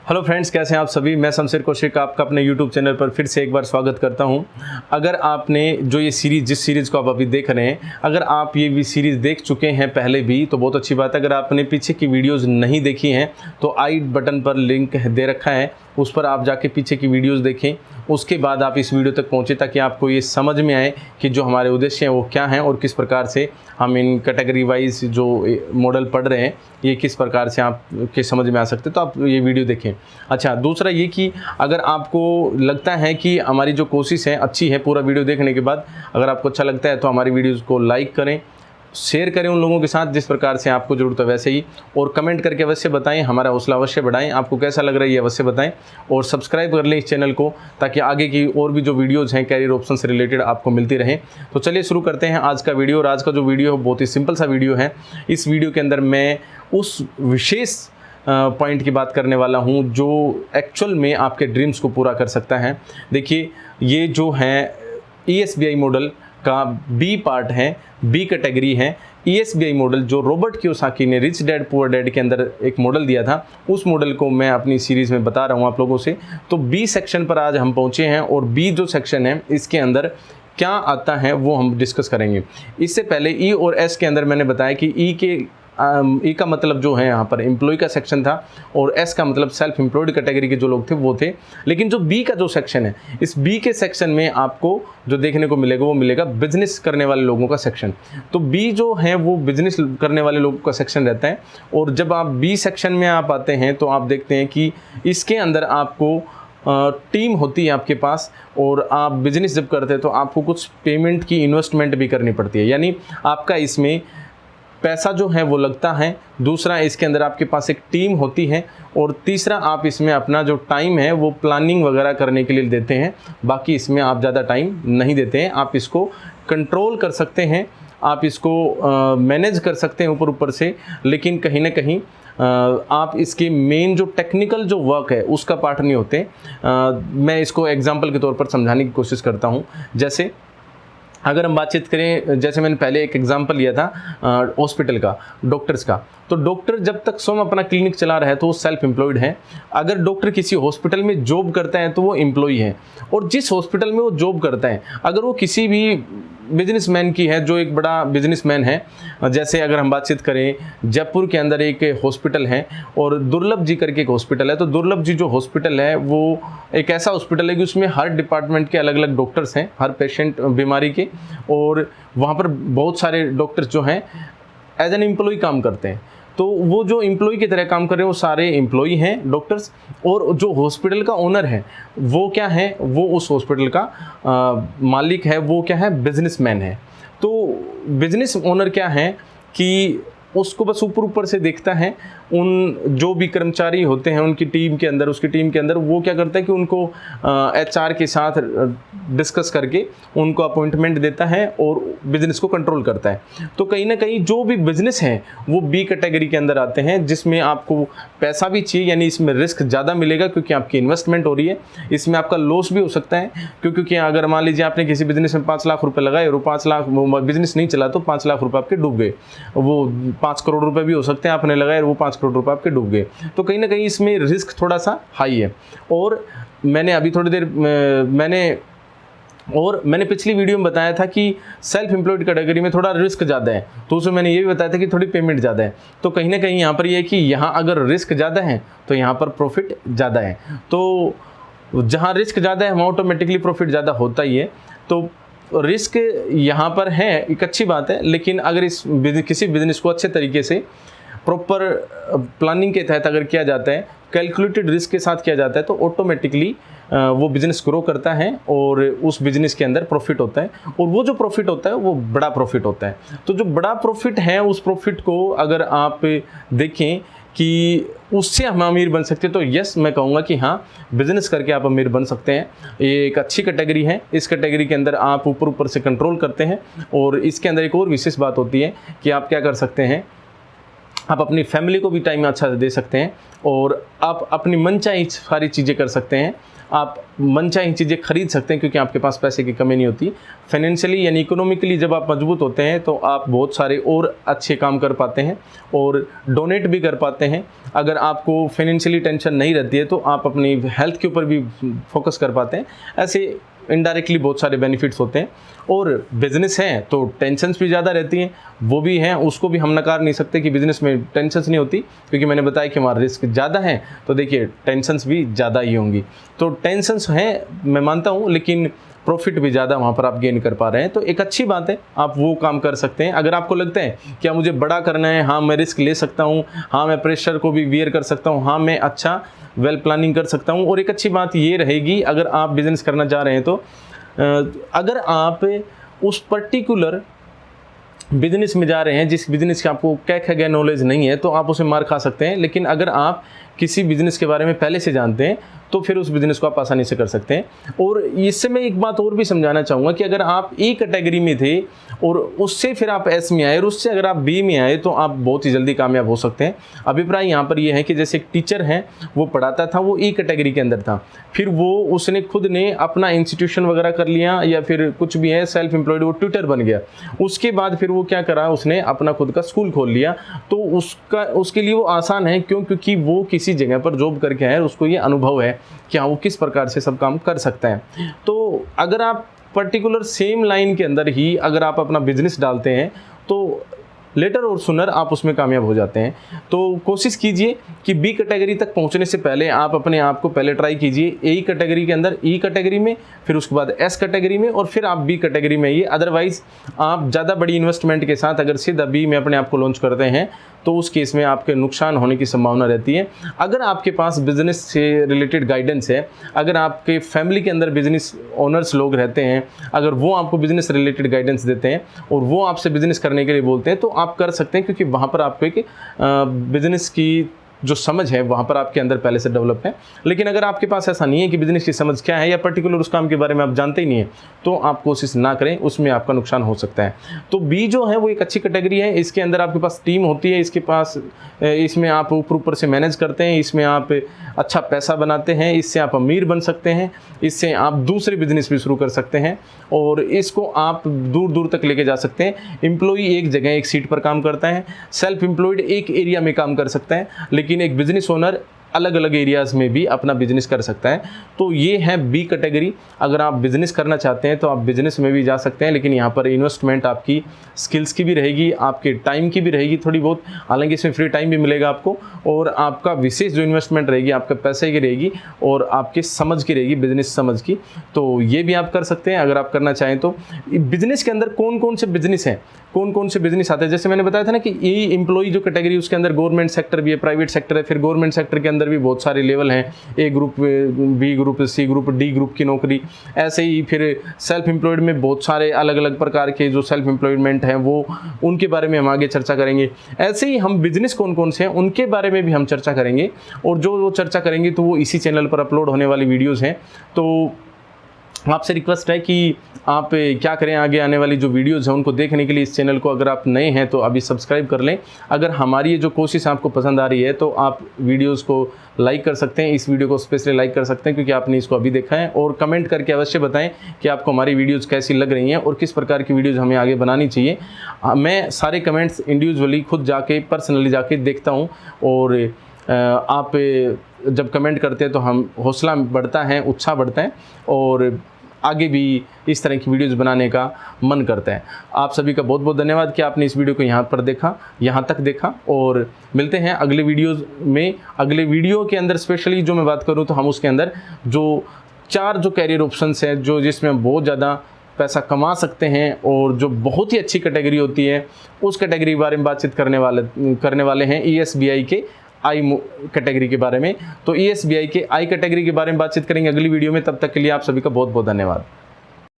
Hello friends, कैसे हैं आप सभी। मैं शमशेर कौशिक आपका अपने यूट्यूब चैनल पर फिर से एक बार स्वागत करता हूं। अगर आपने जो ये सीरीज़ जिस सीरीज़ को आप अभी देख रहे हैं, अगर आप ये भी सीरीज़ देख चुके हैं पहले भी तो बहुत अच्छी बात है। अगर आपने पीछे की वीडियोस नहीं देखी हैं तो आई बटन पर लिंक दे रखा है, उस पर आप जाके पीछे की वीडियोस देखें। उसके बाद आप इस वीडियो तक पहुँचे ताकि आपको ये समझ में आए कि जो हमारे उद्देश्य हैं वो क्या हैं और किस प्रकार से हम इन कैटेगरी वाइज जो मॉडल पढ़ रहे हैं ये किस प्रकार से आपके समझ में आ सकते हैं। तो आप ये वीडियो देखें। अच्छा, दूसरा ये कि अगर आपको लगता है कि हमारी जो कोशिश है अच्छी है, पूरा वीडियो देखने के बाद अगर आपको अच्छा लगता है तो हमारी वीडियोज़ को लाइक करें, शेयर करें उन लोगों के साथ जिस प्रकार से आपको ज़रूरत है वैसे ही, और कमेंट करके अवश्य बताएं, हमारा हौसला अवश्य बढ़ाएं। आपको कैसा लग रहा है ये अवश्य बताएं और सब्सक्राइब कर लें इस चैनल को ताकि आगे की और भी जो वीडियोज़ हैं कैरियर ऑप्शन से रिलेटेड आपको मिलती रहें। तो चलिए शुरू करते हैं आज का वीडियो। और आज का जो वीडियो है बहुत ही सिंपल सा वीडियो है। इस वीडियो के अंदर मैं उस विशेष पॉइंट की बात करने वाला हूं जो एक्चुअल में आपके ड्रीम्स को पूरा कर सकता है। देखिए, ये जो है ESBI मॉडल का बी पार्ट है, बी कैटेगरी है। ESBI मॉडल जो रॉबर्ट कियोसाकी ने रिच डैड पुअर डैड के अंदर एक मॉडल दिया था, उस मॉडल को मैं अपनी सीरीज़ में बता रहा हूँ आप लोगों से। तो बी सेक्शन पर आज हम पहुँचे हैं और बी जो सेक्शन है इसके अंदर क्या आता है वो हम डिस्कस करेंगे। इससे पहले E और S के अंदर मैंने बताया कि ई का मतलब जो है यहाँ पर एम्प्लॉय का सेक्शन था और एस का मतलब सेल्फ एम्प्लॉयड कैटेगरी के जो लोग थे वो थे। लेकिन जो बी का जो सेक्शन है, इस बी के सेक्शन में आपको जो देखने को मिलेगा वो मिलेगा बिजनेस करने वाले लोगों का सेक्शन। तो बी जो है वो बिजनेस करने वाले लोगों का सेक्शन रहता है। और जब आप बी सेक्शन में आप आते हैं तो आप देखते हैं कि इसके अंदर आपको टीम होती है आपके पास, और आप बिजनेस जब करते हैं तो आपको कुछ पेमेंट की इन्वेस्टमेंट भी करनी पड़ती है, यानी आपका इसमें पैसा जो है वो लगता है। दूसरा, इसके अंदर आपके पास एक टीम होती है, और तीसरा आप इसमें अपना जो टाइम है वो प्लानिंग वगैरह करने के लिए देते हैं। बाकी इसमें आप ज़्यादा टाइम नहीं देते हैं। आप इसको कंट्रोल कर सकते हैं, आप इसको मैनेज कर सकते हैं ऊपर ऊपर से, लेकिन कहीं ना कहीं आप इसके मेन जो टेक्निकल जो वर्क है उसका पार्ट नहीं होते। मैं इसको एग्जांपल के तौर पर समझाने की कोशिश करता हूँ। जैसे अगर हम बातचीत करें, जैसे मैंने पहले एक एग्जांपल लिया था हॉस्पिटल का, डॉक्टर्स का। तो डॉक्टर जब तक स्वयं अपना क्लिनिक चला रहा है तो वो सेल्फ एम्प्लॉयड है। अगर डॉक्टर किसी हॉस्पिटल में जॉब करता है तो वो एम्प्लॉई है। और जिस हॉस्पिटल में वो जॉब करता है, अगर वो किसी भी बिजनेसमैन की है जो एक बड़ा बिजनेसमैन है, जैसे अगर हम बातचीत करें जयपुर के अंदर एक हॉस्पिटल है और दुर्लभ जी करके एक हॉस्पिटल है। तो दुर्लभ जी जो हॉस्पिटल है वो एक ऐसा हॉस्पिटल है कि उसमें हर डिपार्टमेंट के अलग अलग डॉक्टर्स हैं, हर पेशेंट बीमारी के, और वहाँ पर बहुत सारे डॉक्टर्स जो हैं एज एन एम्प्लॉय काम करते हैं। तो वो जो एम्प्लॉय की तरह काम कर रहे हैं वो सारे एम्प्लॉय हैं डॉक्टर्स, और जो हॉस्पिटल का ओनर है वो क्या है, वो उस हॉस्पिटल का मालिक है, वो क्या है, बिजनेसमैन है। तो बिजनेस ओनर क्या है कि उसको बस ऊपर ऊपर से देखता है। उन जो भी कर्मचारी होते हैं उनकी टीम के अंदर, उसकी टीम के अंदर वो क्या करता है कि उनको HR के साथ डिस्कस करके उनको अपॉइंटमेंट देता है और बिजनेस को कंट्रोल करता है। तो कहीं ना कहीं जो भी बिजनेस है वो बी कैटेगरी के अंदर आते हैं, जिसमें आपको पैसा भी चाहिए, यानी इसमें रिस्क ज़्यादा मिलेगा क्योंकि आपकी इन्वेस्टमेंट हो रही है। इसमें आपका लॉस भी हो सकता है क्योंकि अगर मान लीजिए आपने किसी बिजनेस में 5 लाख रुपए लगाए और 5 लाख बिजनेस नहीं चला तो 5 लाख रुपए आपके डूब गए। वो 5 करोड़ रुपए भी हो सकते हैं आपने लगाए और वो 5 करोड़ रुपए आपके डूब गए। तो कहीं ना कहीं इसमें रिस्क थोड़ा सा हाई है। और मैंने अभी थोड़ी देर मैंने पिछली वीडियो में बताया था कि सेल्फ एम्प्लॉयड कैटेगरी में थोड़ा रिस्क ज़्यादा है, तो उसमें मैंने ये भी बताया था कि थोड़ी पेमेंट ज़्यादा है। तो कहीं ना कहीं यहाँ पर ये है कि यहाँ अगर रिस्क ज़्यादा है तो यहाँ पर प्रॉफिट ज़्यादा है। तो जहाँ रिस्क ज़्यादा है वहाँ ऑटोमेटिकली प्रॉफिट ज़्यादा होता ही है। तो रिस्क यहाँ पर है, एक अच्छी बात है, लेकिन अगर किसी बिजनेस को अच्छे तरीके से प्रॉपर प्लानिंग के तहत अगर किया जाता है, कैलकुलेटेड रिस्क के साथ किया जाता है, तो ऑटोमेटिकली वो बिज़नेस ग्रो करता है और उस बिज़नेस के अंदर प्रॉफिट होता है। और वो जो प्रॉफिट होता है वो बड़ा प्रॉफिट होता है। तो जो बड़ा प्रॉफिट है उस प्रॉफिट को अगर आप देखें कि उससे हम अमीर बन सकते हैं, तो यस, मैं कहूँगा कि हाँ, बिज़नेस करके आप अमीर बन सकते हैं। ये एक अच्छी कैटेगरी है। इस कैटेगरी के अंदर आप ऊपर ऊपर से कंट्रोल करते हैं। और इसके अंदर एक और विशेष बात होती है कि आप क्या कर सकते हैं, आप अपनी फैमिली को भी टाइम अच्छा दे सकते हैं और आप अपनी मनचाही सारी चीज़ें कर सकते हैं। आप मनचाही चीज़ें खरीद सकते हैं क्योंकि आपके पास पैसे की कमी नहीं होती। फाइनेंशियली यानी इकोनॉमिकली जब आप मजबूत होते हैं तो आप बहुत सारे और अच्छे काम कर पाते हैं और डोनेट भी कर पाते हैं। अगर आपको फाइनेंशियली टेंशन नहीं रहती है तो आप अपनी हेल्थ के ऊपर भी फोकस कर पाते हैं। ऐसे इनडायरेक्टली बहुत सारे बेनिफिट्स होते हैं। और बिज़नेस है तो टेंशन्स भी ज़्यादा रहती हैं, वो भी हैं, उसको भी हम नकार नहीं सकते कि बिज़नेस में टेंशन्स नहीं होती, क्योंकि मैंने बताया कि हमारा रिस्क ज़्यादा है तो देखिए टेंशन्स भी ज़्यादा ही होंगी। तो टेंशन्स हैं मैं मानता हूँ, लेकिन प्रॉफिट भी ज़्यादा वहाँ पर आप गेन कर पा रहे हैं, तो एक अच्छी बात है, आप वो काम कर सकते हैं। अगर आपको लगता है क्या मुझे बड़ा करना है, हाँ मैं रिस्क ले सकता हूँ, हाँ मैं प्रेशर को भी वियर कर सकता हूँ, हाँ मैं अच्छा वेल प्लानिंग कर सकता हूँ। और एक अच्छी बात ये रहेगी अगर आप बिज़नेस करना चाह रहे हैं तो अगर आप उस पर्टिकुलर बिजनेस में जा रहे हैं जिस बिजनेस का आपको क्या नॉलेज नहीं है तो आप उसे मार खा सकते हैं। लेकिन अगर आप किसी बिजनेस के बारे में पहले से जानते हैं तो फिर उस बिजनेस को आप आसानी से कर सकते हैं। और इससे मैं एक बात और भी समझाना चाहूँगा कि अगर आप ए कैटेगरी में थे और उससे फिर आप एस में आए और उससे अगर आप बी में आए तो आप बहुत ही जल्दी कामयाब हो सकते हैं। अभिप्राय यहाँ पर यह है कि जैसे एक टीचर है, वो पढ़ाता था, वो ए कैटेगरी के अंदर था, फिर वो उसने खुद ने अपना इंस्टीट्यूशन वगैरह कर लिया या फिर कुछ भी है सेल्फ एम्प्लॉयड, वो ट्यूटर बन गया। उसके बाद फिर वो क्या करा, उसने अपना खुद का स्कूल खोल लिया। तो उसके लिए वो आसान है, क्योंकि वो किसी जगह पर जॉब करके आया, उसको ये अनुभव है कि हाँ वो किस प्रकार से सब काम कर सकते हैं। तो अगर आप पर्टिकुलर सेम लाइन के अंदर ही अगर आप अपना बिजनेस डालते हैं तो लेटर और सुनर आप उसमें कामयाब हो जाते हैं। तो कोशिश कीजिए कि बी कैटेगरी तक पहुंचने से पहले आप अपने आप को पहले ट्राई कीजिए ए कैटेगरी के अंदर, ई कैटेगरी में, फिर उसके बाद एस कैटेगरी में और फिर आप बी कैटेगरी में। ये अदरवाइज आप ज़्यादा बड़ी इन्वेस्टमेंट के साथ अगर सीधा बी में अपने आप को लॉन्च करते हैं तो उस केस में आपके नुकसान होने की संभावना रहती है। अगर आपके पास बिजनेस से रिलेटेड गाइडेंस है, अगर आपके फैमिली के अंदर बिजनेस ओनर्स लोग रहते हैं, अगर वो आपको बिजनेस रिलेटेड गाइडेंस देते हैं और वो आपसे बिजनेस करने के लिए बोलते हैं तो आप कर सकते हैं, क्योंकि वहाँ पर आपको एक बिजनेस की जो समझ है वहाँ पर आपके अंदर पहले से डेवलप है। लेकिन अगर आपके पास ऐसा नहीं है कि बिजनेस की समझ क्या है या पर्टिकुलर उस काम के बारे में आप जानते ही नहीं है तो आप कोशिश ना करें, उसमें आपका नुकसान हो सकता है। तो बी जो है वो एक अच्छी कैटेगरी है। इसके अंदर आपके पास टीम होती है, इसमें आप ऊपर से मैनेज करते हैं, इसमें आप अच्छा पैसा बनाते हैं, इससे आप अमीर बन सकते हैं, इससे आप दूसरे बिजनेस भी शुरू कर सकते हैं और इसको आप दूर दूर तक लेके जा सकते हैं। एम्प्लॉई एक जगह एक सीट पर काम करता है, सेल्फ एम्प्लॉयड एक एरिया में काम कर सकता है, लेकिन एक बिजनेस ओनर अलग अलग एरियाज़ में भी अपना बिजनेस कर सकता है। तो ये है बी कैटेगरी। अगर आप बिजनेस करना चाहते हैं तो आप बिजनेस में भी जा सकते हैं, लेकिन यहाँ पर इन्वेस्टमेंट आपकी स्किल्स की भी रहेगी, आपके टाइम की भी रहेगी थोड़ी बहुत, हालांकि इसमें फ्री टाइम भी मिलेगा आपको, और आपका विशेष जो इन्वेस्टमेंट रहेगी आपके पैसे की रहेगी और आपके समझ की रहेगी, बिजनेस समझ की। तो ये भी आप कर सकते हैं अगर आप करना चाहें तो। बिजनेस के अंदर कौन कौन से बिजनेस हैं, कौन कौन से बिजनेस आते हैं, जैसे मैंने बताया था ना कि ये एम्प्लॉई जो कैटेगरी उसके अंदर गवर्नमेंट सेक्टर भी है, प्राइवेट सेक्टर है, फिर गवर्नमेंट सेक्टर के अंदर भी बहुत सारे लेवल हैं, A group, B group, C group, D group की नौकरी। ऐसे ही फिर सेल्फ एम्प्लॉयड में बहुत सारे अलग अलग प्रकार के जो सेल्फ एम्प्लॉयमेंट हैं वो, उनके बारे में हम आगे चर्चा करेंगे। ऐसे ही हम बिजनेस कौन कौन से हैं उनके बारे में भी हम चर्चा करेंगे, और जो वो चर्चा करेंगे तो वो इसी चैनल पर अपलोड होने वाली वीडियोज़ हैं। तो आपसे रिक्वेस्ट है कि आप क्या करें, आगे आने वाली जो वीडियोज़ हैं उनको देखने के लिए इस चैनल को अगर आप नए हैं तो अभी सब्सक्राइब कर लें। अगर हमारी ये जो कोशिश आपको पसंद आ रही है तो आप वीडियोज़ को लाइक कर सकते हैं, इस वीडियो को स्पेशली लाइक कर सकते हैं क्योंकि आपने इसको अभी देखा है, और कमेंट करके अवश्य बताएं कि आपको हमारी वीडियोज़ कैसी लग रही हैं और किस प्रकार की वीडियोज़ हमें आगे बनानी चाहिए। मैं सारे कमेंट्स इंडिविजुअली खुद जाके पर्सनली जाके देखता हूँ, और आप जब कमेंट करते हैं तो हम हौसला बढ़ता है, उत्साह बढ़ता है और आगे भी इस तरह की वीडियोज़ बनाने का मन करता है। आप सभी का बहुत बहुत धन्यवाद कि आपने इस वीडियो को यहाँ तक देखा, और मिलते हैं अगले वीडियोज़ में। अगले वीडियो के अंदर स्पेशली जो मैं बात करूँ तो हम उसके अंदर जो 4 जो कैरियर ऑप्शंस हैं, जो जिसमें हम बहुत ज़्यादा पैसा कमा सकते हैं और जो बहुत ही अच्छी कैटेगरी होती है, उस कैटेगरी के बारे में बातचीत करने वाले हैं ESBI के आई कैटेगरी के बारे में। तो ESBI के आई कैटेगरी के बारे में बातचीत करेंगे अगली वीडियो में। तब तक के लिए आप सभी का बहुत बहुत धन्यवाद।